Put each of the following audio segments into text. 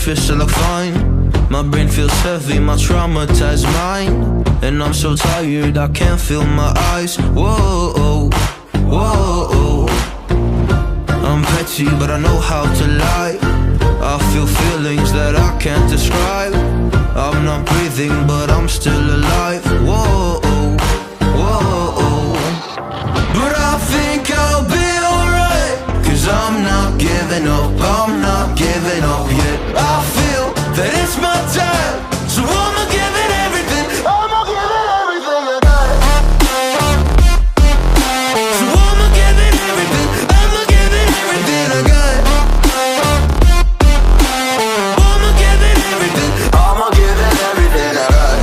surface I look fine. My brain feels heavy, my traumatized mind. And I'm so tired I can't feel my eyes. Whoa, whoa. I'm petty but I know how to lie. I feel feelings that I can't describe. I'm not breathing but I'm still alive. Whoa, whoa. But I think I'll be alright, 'cause I'm not giving up, I'm not giving up yet. I feel that it's my time, so I'ma give it everything. I'ma give it everything I got. So I'ma give it everything. I'ma give it everything I got. I'ma give it everything. I'ma give it everything I got.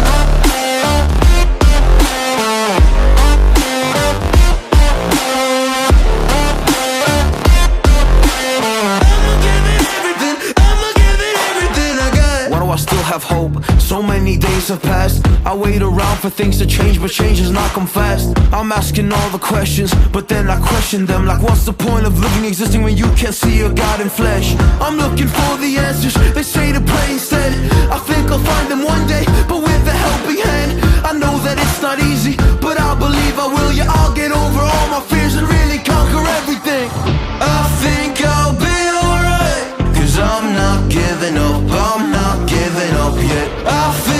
Have hope. So many days have passed. I wait around for things to change, but change has not come fast. I'm asking all the questions, but then I question them. Like, what's the point of living, existing when you can't see your God in flesh? I'm looking for the answers, they say to pray instead. I think I'll find them one day, but with a helping hand. I know that it's not easy, but I believe I will. Yeah, I'll get over all my fears and really conquer everything. I think I'll be alright, 'cause I'm not giving up, I'm not giving up yet. I feel